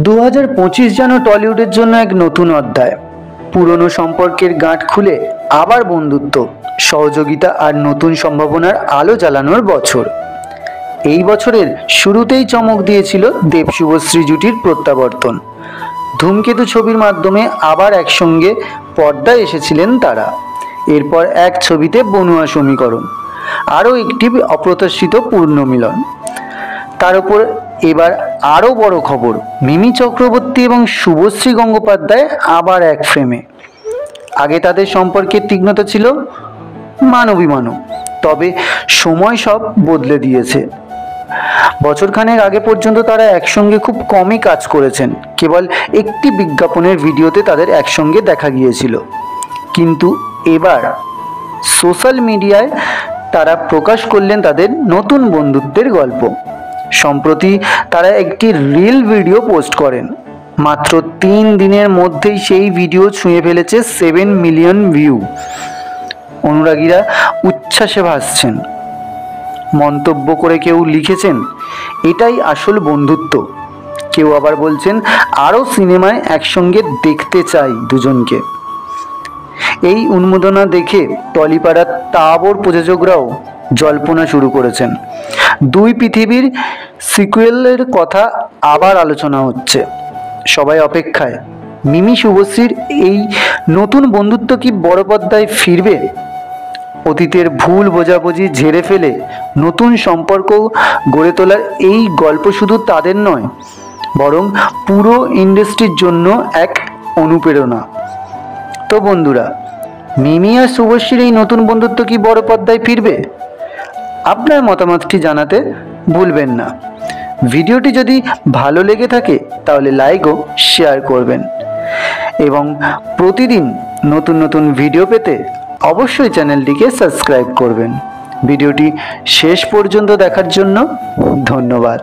2025 যেন টলিউডের জন্য এক নতুন অধ্যায়। পুরনো সম্পর্কের গাঁট খুলে আবার বন্ধুত্ব, সহযোগিতা আর নতুন সম্ভাবনার আলো জ্বালানোর বছর। এই বছরের শুরুতেই চমক দিয়েছিল দেব শুভশ্রী জুটির প্রত্যাবর্তন। ধূমকেতু ছবির মাধ্যমে আবার একসঙ্গে পর্দায় এসেছিলেন তারা। এরপর এক ছবিতে বনুয়া সমীকরণ, আরও একটি অপ্রত্যাশিত পূর্ণমিলন। তার উপর এবার আরও বড় খবর, মিমি চক্রবর্তী এবং শুভশ্রী গঙ্গোপাধ্যায় আবার এক ফ্রেমে। আগে তাদের সম্পর্কের তীক্ষ্ণতা ছিল মানবীমানব, তবে সময় সব বদলে দিয়েছে। বছরখানেক আগে পর্যন্ত তারা একসঙ্গে খুব কমই কাজ করেছেন, কেবল একটি বিজ্ঞাপনের ভিডিওতে তাদের একসঙ্গে দেখা গিয়েছিল। কিন্তু এবার সোশ্যাল মিডিয়ায় তারা প্রকাশ করলেন তাদের নতুন বন্ধুত্বের গল্প। সম্প্রতি তারা একটি রিল ভিডিও পোস্ট করেন। মাত্র 3 দিনের মধ্যেই সেই ভিডিও ছুঁয়ে ফেলেছে 7 মিলিয়ন ভিউ। অনুরাগীরা উচ্ছ্বাসে ভাসছেন। মন্তব্য করে কেউ লিখেছেন, এটাই আসল বন্ধুত্ব। কেউ আবার বলছেন, আরও সিনেমায় একসঙ্গে দেখতে চাই দুজনকে। এই উন্মাদনা দেখে টলিপাড়ার তাবর প্রযোজকরাও জল্পনা শুরু করেছেন। দুই পৃথিবীর সিকুয়েলের কথা আবার আলোচনা হচ্ছে। সবাই অপেক্ষায়, মিমি শুভশ্রীর এই নতুন বন্ধুত্ব কি বড় পর্দায় ফিরবে? অতীতের ভুল বোঝাবুঝি ঝেড়ে ফেলে নতুন সম্পর্ক গড়ে তোলার এই গল্প শুধু তাদের নয়, বরং পুরো ইন্ডাস্ট্রির জন্য এক অনুপ্রেরণা। তো বন্ধুরা, মিমি আর শুভশ্রীর এই নতুন বন্ধুত্ব কি বড় পর্দায় ফিরবে? আপনার মতামতটি জানাতে ভুলবেন না। ভিডিওটি যদি ভালো লেগে থাকে তাহলে লাইক ও শেয়ার করবেন, এবং প্রতিদিন নতুন নতুন ভিডিও পেতে অবশ্যই চ্যানেলটিকে সাবস্ক্রাইব করবেন। ভিডিওটি শেষ পর্যন্ত দেখার জন্য ধন্যবাদ।